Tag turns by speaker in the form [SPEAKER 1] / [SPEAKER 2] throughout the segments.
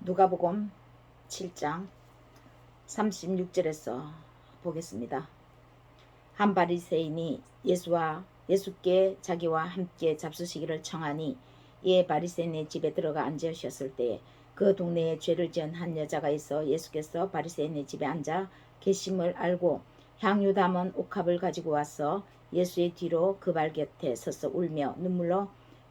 [SPEAKER 1] 누가복음 7장 36절에서 보겠습니다. 한 바리새인이 예수께 자기와 함께 잡수시기를 청하니 이에 바리새인의 집에 들어가 앉으셨을 때에 그 동네에 죄를 지은 한 여자가 있어 예수께서 바리새인의 집에 앉아 계심을 알고 향유 담은 옥합을 가지고 와서 예수의 뒤로 그 발 곁에 서서 울며 눈물로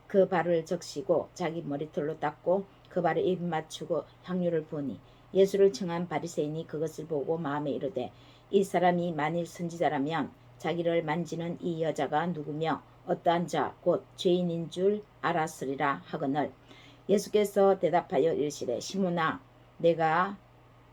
[SPEAKER 1] 그 발을 적시고 자기 머리털로 닦고 그 발에 입 맞추고 향유를 부으니 예수를 청한 바리새인이 그것을 보고 마음에 이르되 이 사람이 만일 선지자라면 자기를 만지는 이 여자가 누구며 어떠한 자 곧 죄인인 줄 알았으리라 하거늘 예수께서 대답하여 이르시되 시몬아 내가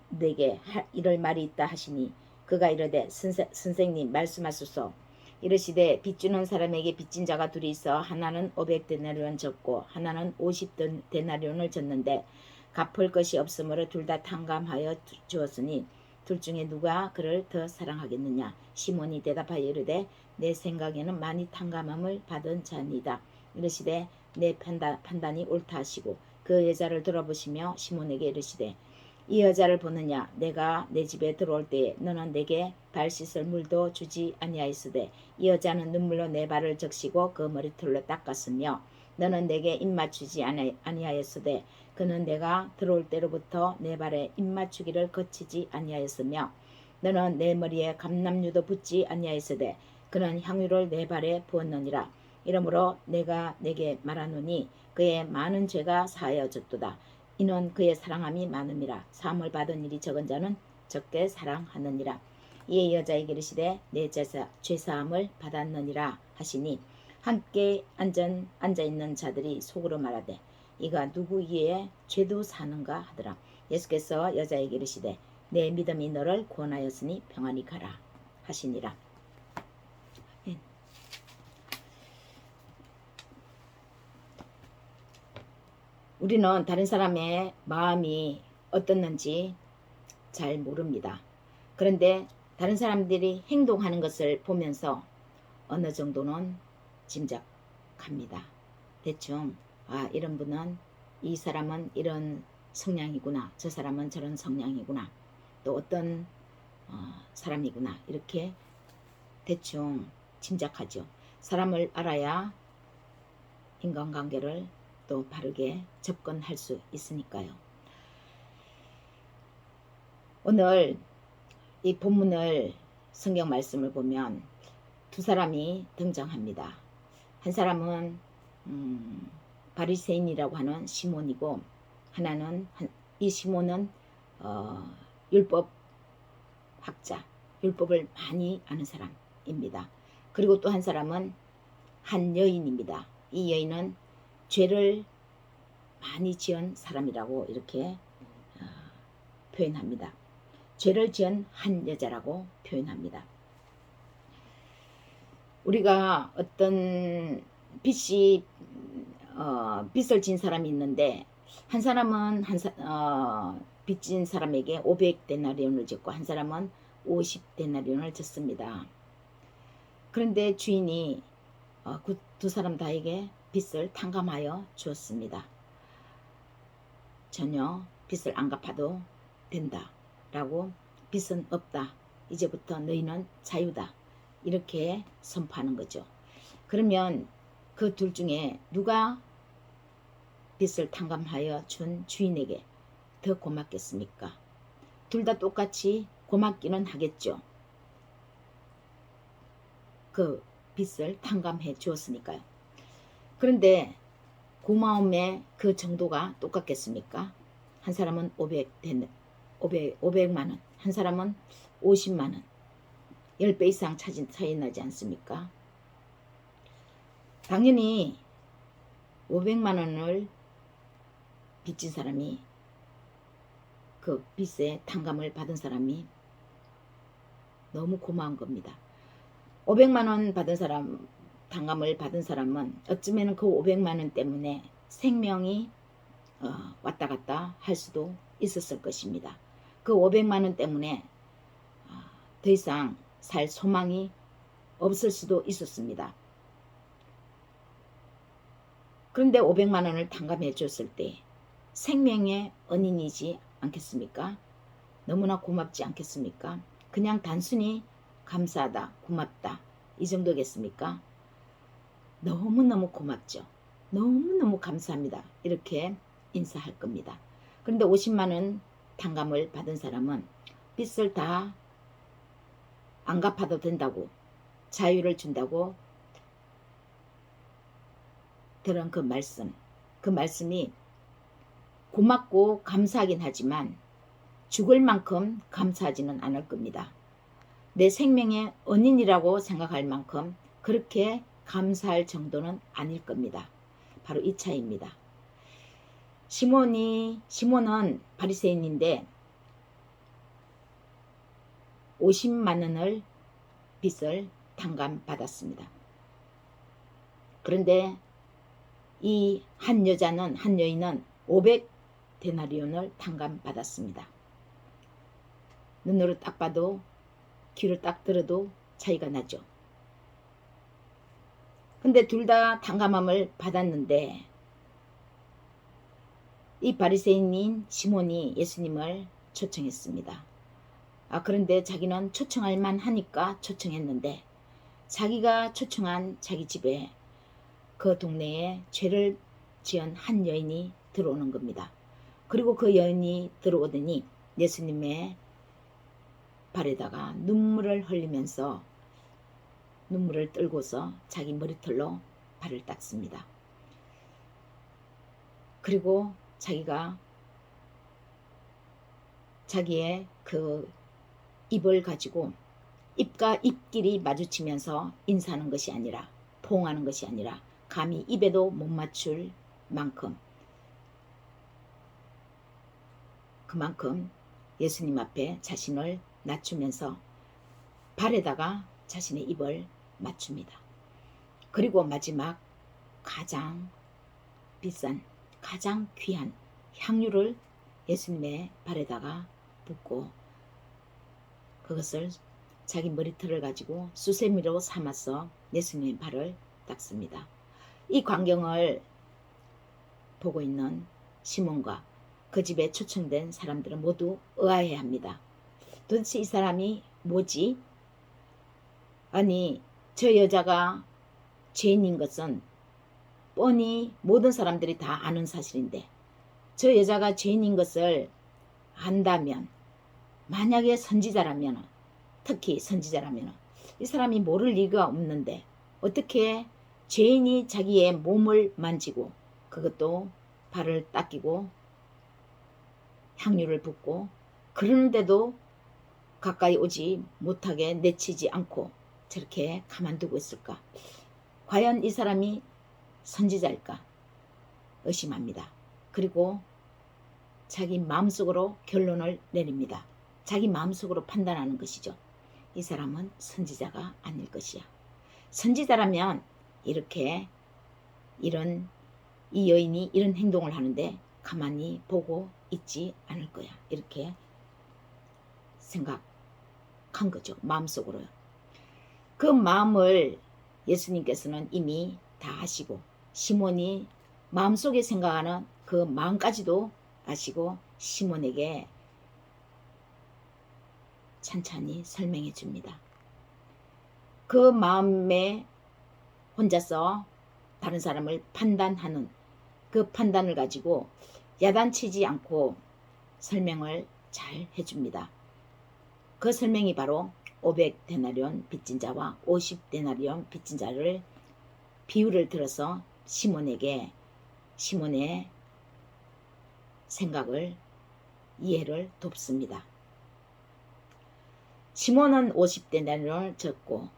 [SPEAKER 1] 내게 이럴 말이 있다 하시니 그가 이르되 선생님 말씀하소서. 이르시되 빚주는 사람에게 빚진 자가 둘이 있어 하나는 500데나리온 졌고 하나는 50데나리온을 졌는데 갚을 것이 없으므로 둘 다 탕감하여 주었으니 둘 중에 누가 그를 더 사랑하겠느냐. 시몬이 대답하여 이르되 내 생각에는 많이 탕감함을 받은 자니이다. 이르시되 내 판단이 옳다 하시고 그 여자를 돌아보시며 시몬에게 이르시되 이 여자를 보느냐. 내가 내 집에 들어올 때에 너는 내게 발 씻을 물도 주지 아니하였으되 이 여자는 눈물로 내 발을 적시고 그 머리털로 닦았으며 너는 내게 입 맞추지 아니하였으되 그는 내가 들어올 때로부터 내 발에 입 맞추기를 거치지 아니하였으며 너는 내 머리에 감람유도 붓지 아니하였으되 그는 향유를 내 발에 부었느니라. 이러므로 내가 내게 말하노니 그의 많은 죄가 사하여졌도다. 이는 그의 사랑함이 많음이라. 사함을 받은 일이 적은 자는 적게 사랑하느니라. 이에 여자에게 이르시되 내 죄사함을 받았느니라 하시니 함께 앉아있는 자들이 속으로 말하되 이가 누구이기에 죄도 사는가 하더라. 예수께서 여자에게 이르시되 내 믿음이 너를 구원하였으니 평안히 가라 하시니라. 우리는 다른 사람의 마음이 어떻는지 잘 모릅니다. 그런데 다른 사람들이 행동하는 것을 보면서 어느 정도는 짐작합니다. 대충 이런 분은 이 사람은 이런 성향이구나. 저 사람은 저런 성향이구나. 또 어떤 사람이구나. 이렇게 대충 짐작하죠. 사람을 알아야 인간관계를 또 바르게 접근할 수 있으니까요. 오늘 이 본문을 성경 말씀을 보면 두 사람이 등장합니다. 한 사람은 바리새인이라고 하는 시몬이고 하나는 이 시몬은 율법 학자, 율법을 많이 아는 사람입니다. 그리고 또 한 사람은 한 여인입니다. 이 여인은 죄를 많이 지은 사람이라고 이렇게 표현합니다. 죄를 지은 한 여자라고 표현합니다. 우리가 어떤 빚을 진 사람이 있는데 한 사람은 빚진 사람에게 500데나리온을 졌고 한 사람은 50데나리온을 졌습니다. 그런데 주인이 그 두 사람 다에게 빚을 탕감하여 주었습니다. 전혀 빚을 안 갚아도 된다 라고, 빚은 없다, 이제부터 너희는 자유다, 이렇게 선포하는 거죠. 그러면 그 둘 중에 누가 빚을 탕감하여 준 주인에게 더 고맙겠습니까? 둘 다 똑같이 고맙기는 하겠죠. 그 빚을 탕감해 주었으니까요. 그런데 고마움의 그 정도가 똑같겠습니까? 한 사람은 500만 원, 한 사람은 50만 원, 10배 이상 차이 나지 않습니까? 당연히 500만 원을 빚진 사람이, 그 빚의 탕감을 받은 사람이 너무 고마운 겁니다. 500만 원 받은 사람, 탕감을 받은 사람은 어쩌면 그 500만 원 때문에 생명이 왔다 갔다 할 수도 있었을 것입니다. 그 500만 원 때문에 더 이상 살 소망이 없을 수도 있었습니다. 그런데 500만 원을 탕감해 줬을 때 생명의 은인이지 않겠습니까? 너무나 고맙지 않겠습니까? 그냥 단순히 감사하다, 고맙다 이 정도겠습니까? 너무너무 고맙죠. 너무너무 감사합니다. 이렇게 인사할 겁니다. 그런데 50만 원 탕감을 받은 사람은 빚을 다 안 갚아도 된다고, 자유를 준다고 들은 그 말씀이 고맙고 감사하긴 하지만 죽을 만큼 감사하지는 않을 겁니다. 내 생명의 은인이라고 생각할 만큼 그렇게 감사할 정도는 아닐 겁니다. 바로 이 차이입니다. 시몬은 바리새인인데 50만 원을 빚을 탕감받았습니다. 그런데 이 한 여인은 500데나리온을 탕감받았습니다. 눈으로 딱 봐도 귀로 딱 들어도 차이가 나죠. 근데 둘 다 탕감함을 받았는데 이 바리새인인 시몬이 예수님을 초청했습니다. 그런데 자기는 초청할 만하니까 초청했는데 자기가 초청한 자기 집에 그 동네에 죄를 지은 한 여인이 들어오는 겁니다. 그리고 그 여인이 들어오더니 예수님의 발에다가 눈물을 흘리면서 눈물을 떨고서 자기 머리털로 발을 닦습니다. 그리고 자기가 자기의 그 입을 가지고 입과 입끼리 마주치면서 인사하는 것이 아니라, 포옹하는 것이 아니라 감히 입에도 못 맞출 만큼, 그만큼 예수님 앞에 자신을 낮추면서 발에다가 자신의 입을 맞춥니다. 그리고 마지막 가장 비싼, 가장 귀한 향유를 예수님의 발에다가 붓고 그것을 자기 머리털을 가지고 수세미로 삼아서 예수님의 발을 닦습니다. 이 광경을 보고 있는 시몬과 그 집에 초청된 사람들은 모두 의아해합니다. 도대체 이 사람이 뭐지? 아니, 저 여자가 죄인인 것은 뻔히 모든 사람들이 다 아는 사실인데 저 여자가 죄인인 것을 안다면, 만약에 선지자라면, 특히 선지자라면 이 사람이 모를 리가 없는데 어떻게 죄인이 자기의 몸을 만지고 그것도 발을 닦이고 향유를 붓고 그러는데도 가까이 오지 못하게 내치지 않고 저렇게 가만두고 있을까? 과연 이 사람이 선지자일까? 의심합니다. 그리고 자기 마음속으로 결론을 내립니다. 자기 마음속으로 판단하는 것이죠. 이 사람은 선지자가 아닐 것이야. 선지자라면 이렇게 이 여인이 이런 행동을 하는데 가만히 보고 있지 않을 거야. 이렇게 생각한 거죠. 마음속으로요. 그 마음을 예수님께서는 이미 다 아시고 시몬이 마음속에 생각하는 그 마음까지도 아시고 시몬에게 찬찬히 설명해 줍니다. 그 마음에 혼자서 다른 사람을 판단하는 그 판단을 가지고 야단치지 않고 설명을 잘 해줍니다. 그 설명이 바로 500데나리온 빚진 자와 50데나리온 빚진 자를 비유를 들어서 시몬의 생각을 이해를 돕습니다. 시몬은 50데나리온을 졌고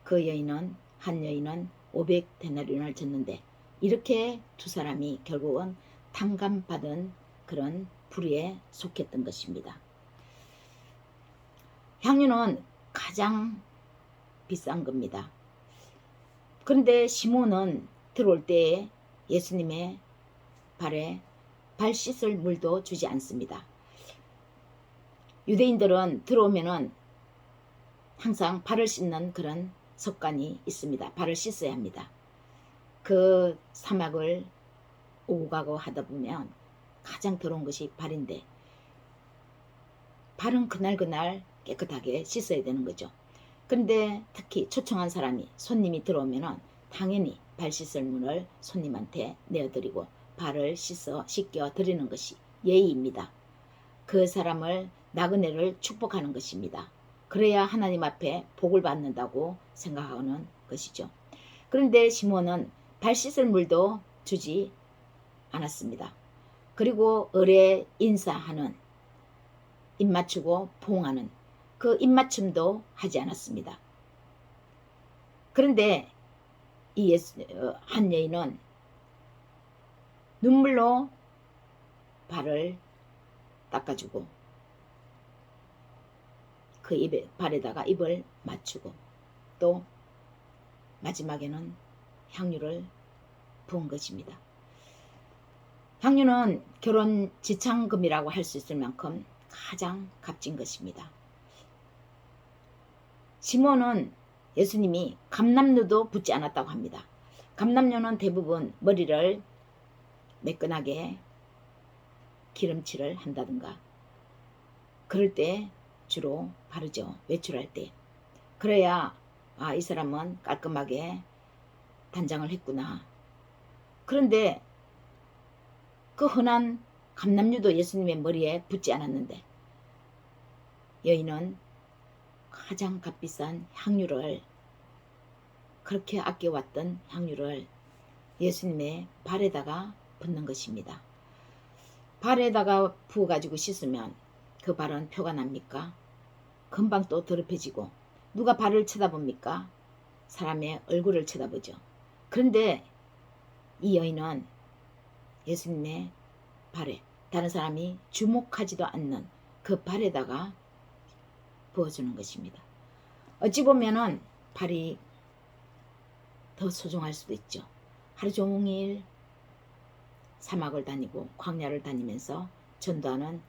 [SPEAKER 1] 한 여인은 500데나리온을 졌는데 이렇게 두 사람이 결국은 탕감받은 그런 불의에 속했던 것입니다. 향유는 가장 비싼 겁니다. 그런데 시몬은 들어올 때에 예수님의 발에 발 씻을 물도 주지 않습니다. 유대인들은 들어오면은 항상 발을 씻는 그런 습관이 있습니다. 발을 씻어야 합니다. 그 사막을 오고 가고 하다 보면 가장 더러운 것이 발인데 발은 그날 깨끗하게 씻어야 되는 거죠. 그런데 특히 초청한 사람이 손님이 들어오면은 당연히 발 씻을 물을 손님한테 내어드리고 발을 씻겨 드리는 것이 예의입니다. 그 사람을 나그네를 축복하는 것입니다. 그래야 하나님 앞에 복을 받는다고 생각하는 것이죠. 그런데 시몬은 발 씻을 물도 주지 않았습니다. 그리고 을에 인사하는 입 맞추고 포옹하는 그 입맞춤도 하지 않았습니다. 그런데 이 한 여인은 눈물로 발을 닦아주고 그 발에다가 입을 맞추고 또 마지막에는 향유를 부은 것입니다. 향유는 결혼 지참금이라고 할 수 있을 만큼 가장 값진 것입니다. 시몬은 예수님이 감람류도 붓지 않았다고 합니다. 감람류는 대부분 머리를 매끈하게 기름칠을 한다든가 그럴 때 주로 바르죠. 외출할 때. 그래야 이 사람은 깔끔하게 단장을 했구나. 그런데 그 흔한 감람류도 예수님의 머리에 붓지 않았는데 여인은 가장 값비싼 향유를 그렇게 아껴왔던 향유를 예수님의 발에다가 붓는 것입니다. 발에다가 부어가지고 씻으면 그 발은 표가 납니까? 금방 또 더럽혀지고 누가 발을 쳐다봅니까? 사람의 얼굴을 쳐다보죠. 그런데 이 여인은 예수님의 발에 다른 사람이 주목하지도 않는 그 발에다가 부어주는 것입니다. 어찌 보면은 발이 더 소중할 수도 있죠. 하루 종일 사막을 다니고 광야를 다니면서 전도하는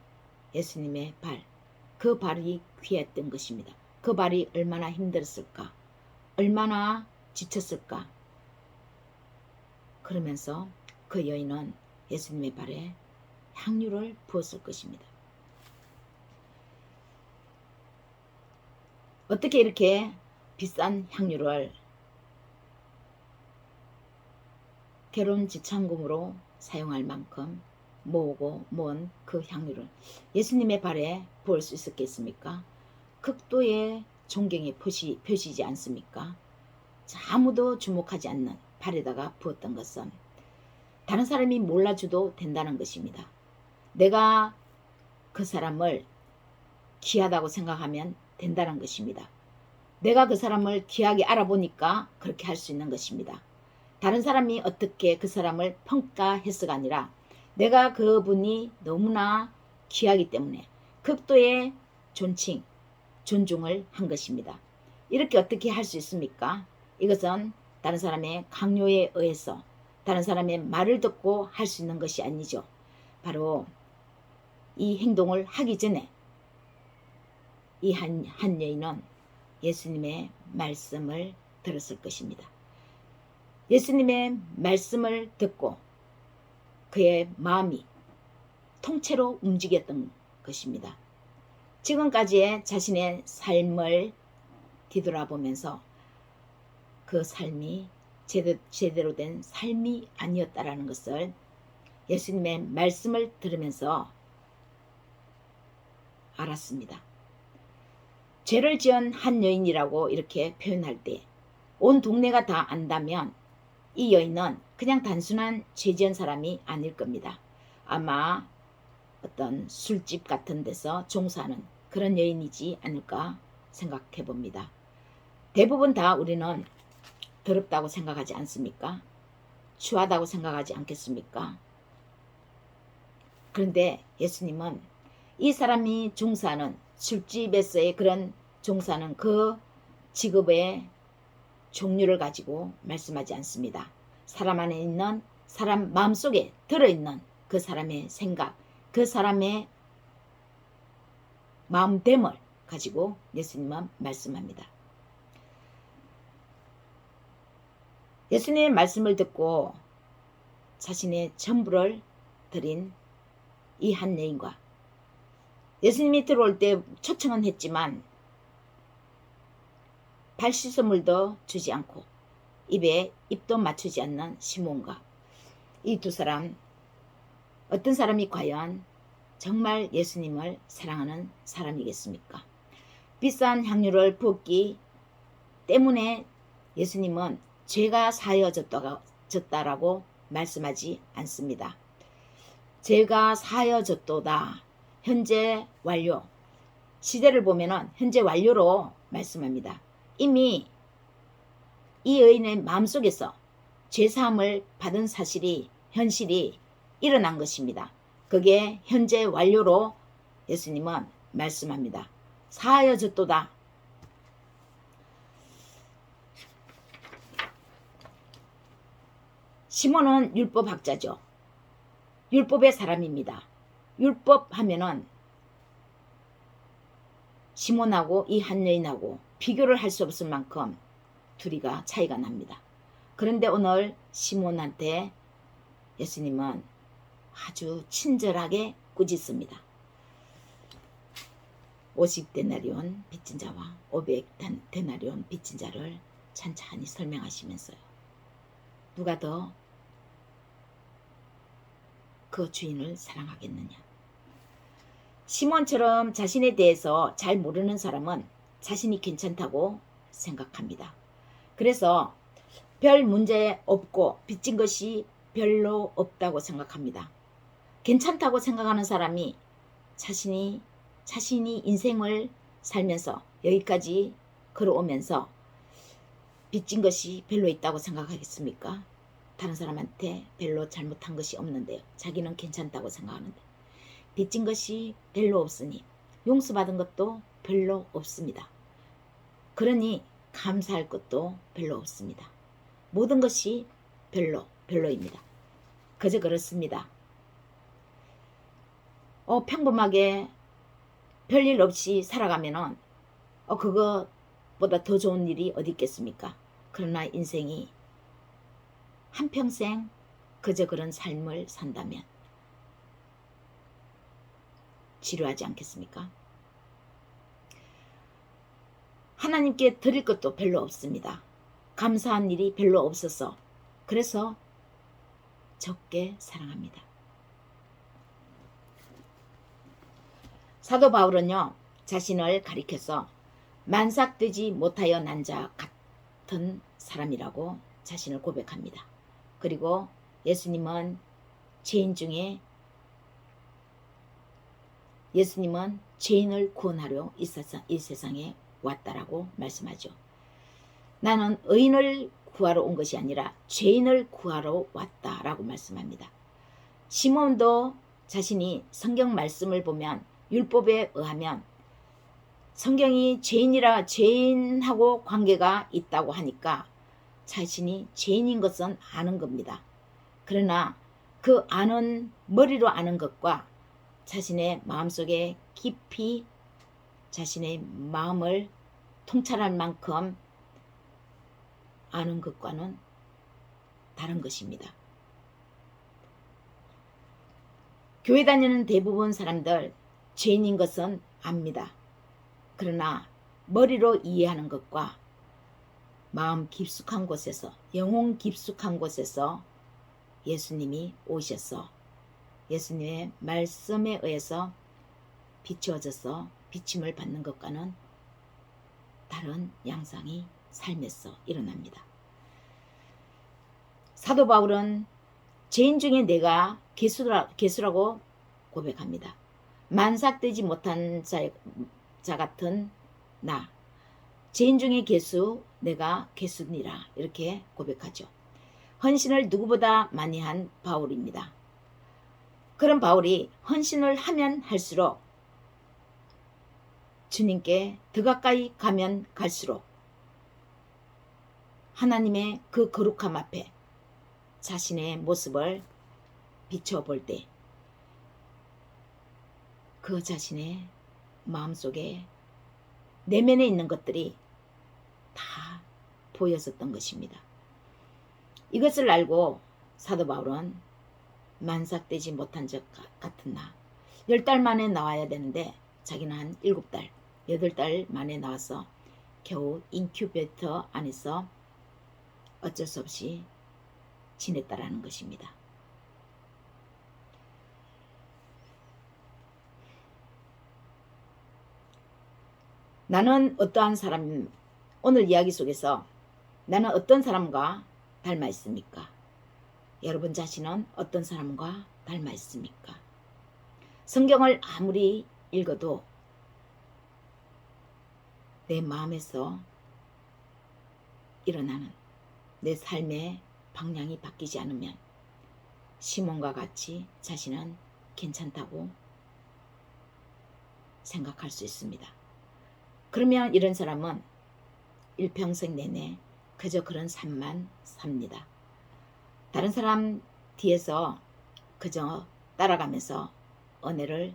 [SPEAKER 1] 예수님의 발, 그 발이 귀했던 것입니다. 그 발이 얼마나 힘들었을까, 얼마나 지쳤을까. 그러면서 그 여인은 예수님의 발에 향유를 부었을 것입니다. 어떻게 이렇게 비싼 향유를 결혼 지참금으로 사용할 만큼 모으고 모은 그 향유를 예수님의 발에 부을 수 있었겠습니까? 극도의 존경의 표시지 않습니까? 아무도 주목하지 않는 발에다가 부었던 것은 다른 사람이 몰라줘도 된다는 것입니다. 내가 그 사람을 귀하다고 생각하면 된다는 것입니다. 내가 그 사람을 귀하게 알아보니까 그렇게 할 수 있는 것입니다. 다른 사람이 어떻게 그 사람을 평가해서가 아니라 내가 그분이 너무나 귀하기 때문에 극도의 존칭, 존중을 한 것입니다. 이렇게 어떻게 할 수 있습니까? 이것은 다른 사람의 강요에 의해서 다른 사람의 말을 듣고 할 수 있는 것이 아니죠. 바로 이 행동을 하기 전에 이 한 여인은 예수님의 말씀을 들었을 것입니다. 예수님의 말씀을 듣고 그의 마음이 통째로 움직였던 것입니다. 지금까지의 자신의 삶을 뒤돌아보면서 그 삶이 제대로 된 삶이 아니었다라는 것을 예수님의 말씀을 들으면서 알았습니다. 죄를 지은 한 여인이라고 이렇게 표현할 때 온 동네가 다 안다면 이 여인은 그냥 단순한 죄 지은 사람이 아닐 겁니다. 아마 어떤 술집 같은 데서 종사하는 그런 여인이지 않을까 생각해 봅니다. 대부분 다 우리는 더럽다고 생각하지 않습니까? 추하다고 생각하지 않겠습니까? 그런데 예수님은 이 사람이 종사하는 술집에서의 그런 종사는 그 직업의 종류를 가지고 말씀하지 않습니다. 사람 안에 있는 사람 마음속에 들어있는 그 사람의 생각, 그 사람의 마음됨을 가지고 예수님은 말씀합니다. 예수님의 말씀을 듣고 자신의 전부를 드린 이 한 여인과 예수님이 들어올 때 초청은 했지만 발 씻어물도 주지 않고 입에 입도 맞추지 않는 시몬과 이 두 사람, 어떤 사람이 과연 정말 예수님을 사랑하는 사람이겠습니까? 비싼 향유를 붓기 때문에 예수님은 죄가 사여졌다라고 말씀하지 않습니다. 죄가 사여졌도다. 현재 완료. 시대를 보면은 현재 완료로 말씀합니다. 이미 이 여인의 마음속에서 죄사함을 받은 사실이 현실이 일어난 것입니다. 그게 현재 완료로 예수님은 말씀합니다. 사여졌도다. 시몬은 율법학자죠. 율법의 사람입니다. 율법 하면은 시몬하고 이 한 여인하고 비교를 할 수 없을 만큼 둘이가 차이가 납니다. 그런데 오늘 시몬한테 예수님은 아주 친절하게 꾸짖습니다. 50데나리온 빚진 자와 500데나리온 빚진 자를 찬찬히 설명하시면서요. 누가 더 그 주인을 사랑하겠느냐. 시몬처럼 자신에 대해서 잘 모르는 사람은 자신이 괜찮다고 생각합니다. 그래서 별 문제 없고 빚진 것이 별로 없다고 생각합니다. 괜찮다고 생각하는 사람이 자신이 인생을 살면서 여기까지 걸어오면서 빚진 것이 별로 있다고 생각하겠습니까? 다른 사람한테 별로 잘못한 것이 없는데요. 자기는 괜찮다고 생각하는데 빚진 것이 별로 없으니 용서받은 것도 별로 없습니다. 그러니 감사할 것도 별로 없습니다. 모든 것이 별로입니다. 그저 그렇습니다. 평범하게 별일 없이 살아가면은 그것보다 더 좋은 일이 어디 있겠습니까? 그러나 인생이 한평생 그저 그런 삶을 산다면 지루하지 않겠습니까? 하나님께 드릴 것도 별로 없습니다. 감사한 일이 별로 없어서 그래서 적게 사랑합니다. 사도 바울은요, 자신을 가리켜서 만삭되지 못하여 난 자 같은 사람이라고 자신을 고백합니다. 그리고 예수님은 죄인을 구원하려 이 세상에 왔다라고 말씀하죠. 나는 의인을 구하러 온 것이 아니라 죄인을 구하러 왔다라고 말씀합니다. 시몬도 자신이 성경 말씀을 보면 율법에 의하면 성경이 죄인하고 관계가 있다고 하니까 자신이 죄인인 것은 아는 겁니다. 그러나 그 머리로 아는 것과 자신의 마음속에 깊이 자신의 마음을 통찰할 만큼 아는 것과는 다른 것입니다. 교회 다니는 대부분 사람들 죄인인 것은 압니다. 그러나 머리로 이해하는 것과 마음 깊숙한 곳에서, 영혼 깊숙한 곳에서 예수님이 오셔서 예수님의 말씀에 의해서 비추어져서 비침을 받는 것과는 다른 양상이 삶에서 일어납니다. 사도 바울은 죄인 중에 내가 괴수라고 고백합니다. 만삭되지 못한 자 같은 나, 죄인 중에 괴수, 내가 괴수니라 이렇게 고백하죠. 헌신을 누구보다 많이 한 바울입니다. 그런 바울이 헌신을 하면 할수록 주님께 더 가까이 가면 갈수록 하나님의 그 거룩함 앞에 자신의 모습을 비춰볼 때 그 자신의 마음속에 내면에 있는 것들이 다 보였었던 것입니다. 이것을 알고 사도 바울은 만삭되지 못한 자 같은 나, 10달 만에 나와야 되는데 자기는 한 7달, 8달 만에 나와서 겨우 인큐베이터 안에서 어쩔 수 없이 지냈다라는 것입니다. 나는 어떠한 사람, 오늘 이야기 속에서 나는 어떤 사람과 닮아 있습니까? 여러분 자신은 어떤 사람과 닮아 있습니까? 성경을 아무리 읽어도 내 마음에서 일어나는 내 삶의 방향이 바뀌지 않으면 시몬과 같이 자신은 괜찮다고 생각할 수 있습니다. 그러면 이런 사람은 일평생 내내 그저 그런 삶만 삽니다. 다른 사람 뒤에서 그저 따라가면서 은혜를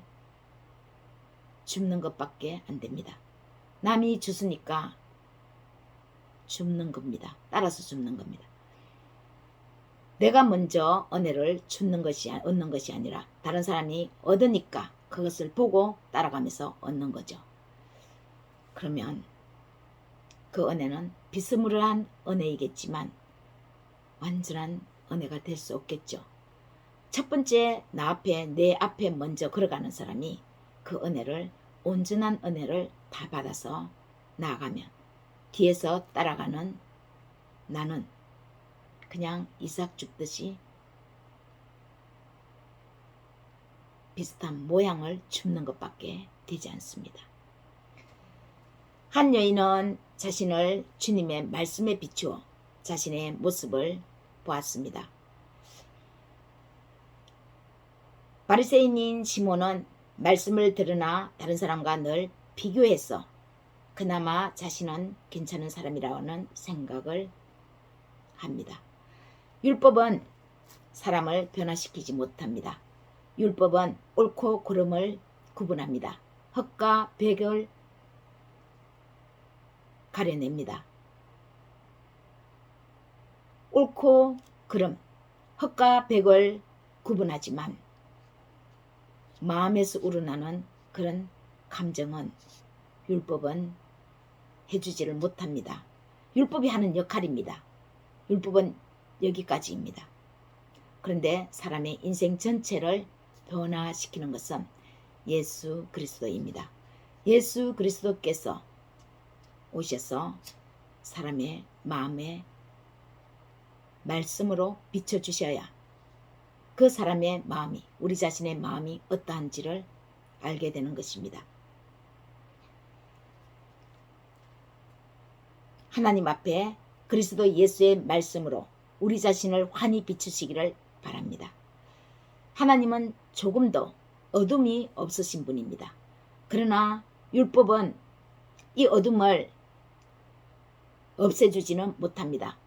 [SPEAKER 1] 줍는 것밖에 안 됩니다. 남이 주으니까 줍는 겁니다. 따라서 줍는 겁니다. 내가 먼저 은혜를 얻는 것이 아니라 다른 사람이 얻으니까 그것을 보고 따라가면서 얻는 거죠. 그러면 그 은혜는 비스무리한 은혜이겠지만 완전한 은혜가 될 수 없겠죠. 첫 번째 내 앞에 먼저 걸어가는 사람이 그 은혜를, 온전한 은혜를 다 받아서 나아가면 뒤에서 따라가는 나는 그냥 이삭 줍듯이 비슷한 모양을 줍는 것밖에 되지 않습니다. 한 여인은 자신을 주님의 말씀에 비추어 자신의 모습을 보았습니다. 바리새인인 시몬은 말씀을 들으나 다른 사람과 늘 비교해서 그나마 자신은 괜찮은 사람이라는 생각을 합니다. 율법은 사람을 변화시키지 못합니다. 율법은 옳고 그름을 구분합니다. 헛과 백을 가려냅니다. 옳고 그름, 헛과 백을 구분하지만 마음에서 우러나는 그런 감정은 율법은 해주지를 못합니다. 율법이 하는 역할입니다. 율법은 여기까지입니다. 그런데 사람의 인생 전체를 변화시키는 것은 예수 그리스도입니다. 예수 그리스도께서 오셔서 사람의 마음에 말씀으로 비춰주셔야 그 사람의 마음이, 우리 자신의 마음이 어떠한지를 알게 되는 것입니다. 하나님 앞에 그리스도 예수의 말씀으로 우리 자신을 환히 비추시기를 바랍니다. 하나님은 조금도 어둠이 없으신 분입니다. 그러나 율법은 이 어둠을 없애주지는 못합니다.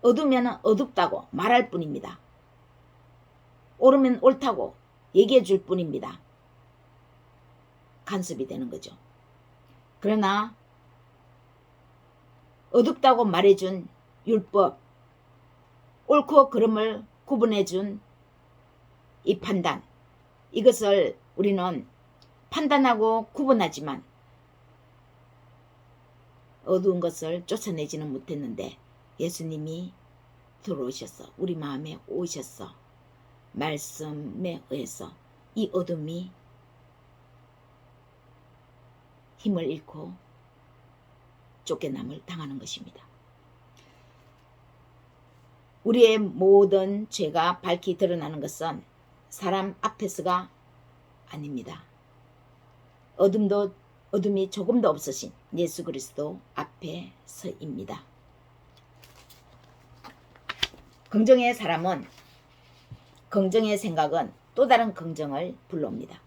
[SPEAKER 1] 어두면 어둡다고 말할 뿐입니다. 옳으면 옳다고 얘기해 줄 뿐입니다. 간섭이 되는 거죠. 그러나 어둡다고 말해준 율법, 옳고 그름을 구분해준 이 판단, 이것을 우리는 판단하고 구분하지만 어두운 것을 쫓아내지는 못했는데 예수님이 들어오셔서 우리 마음에 오셔서 말씀에 의해서 이 어둠이 힘을 잃고 쫓겨남을 당하는 것입니다. 우리의 모든 죄가 밝히 드러나는 것은 사람 앞에서가 아닙니다. 어둠이 조금도 없으신 예수 그리스도 앞에서입니다. 긍정의 사람은, 긍정의 생각은 또 다른 긍정을 불러옵니다.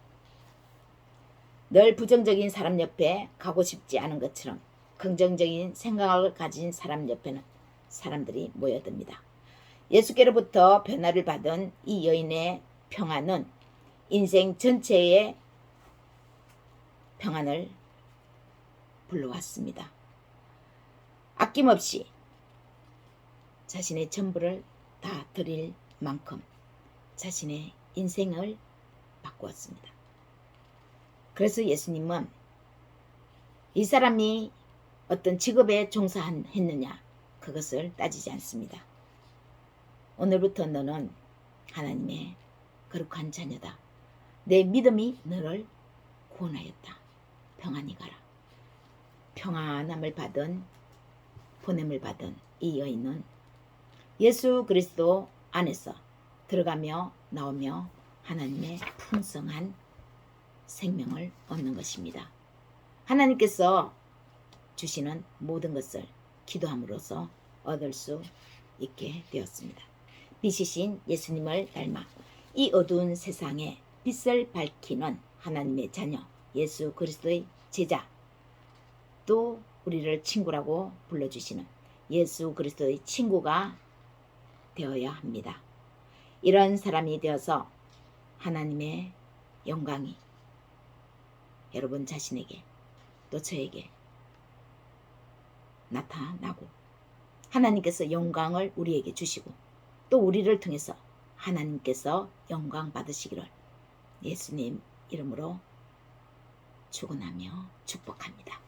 [SPEAKER 1] 늘 부정적인 사람 옆에 가고 싶지 않은 것처럼 긍정적인 생각을 가진 사람 옆에는 사람들이 모여듭니다. 예수께로부터 변화를 받은 이 여인의 평안은 인생 전체의 평안을 불러왔습니다. 아낌없이 자신의 전부를 다 드릴 만큼 자신의 인생을 바꾸었습니다. 그래서 예수님은 이 사람이 어떤 직업에 종사했느냐 그것을 따지지 않습니다. 오늘부터 너는 하나님의 거룩한 자녀다. 내 믿음이 너를 구원하였다. 평안히 가라. 평안함을 받은 보냄을 받은 이 여인은 예수 그리스도 안에서 들어가며 나오며 하나님의 풍성한 생명을 얻는 것입니다. 하나님께서 주시는 모든 것을 기도함으로써 얻을 수 있게 되었습니다. 빛이신 예수님을 닮아 이 어두운 세상에 빛을 밝히는 하나님의 자녀 예수 그리스도의 제자, 또 우리를 친구라고 불러주시는 예수 그리스도의 친구가 되어야 합니다. 이런 사람이 되어서 하나님의 영광이 여러분 자신에게 또 저에게 나타나고 하나님께서 영광을 우리에게 주시고 또 우리를 통해서 하나님께서 영광 받으시기를 예수님 이름으로 축원하며 축복합니다.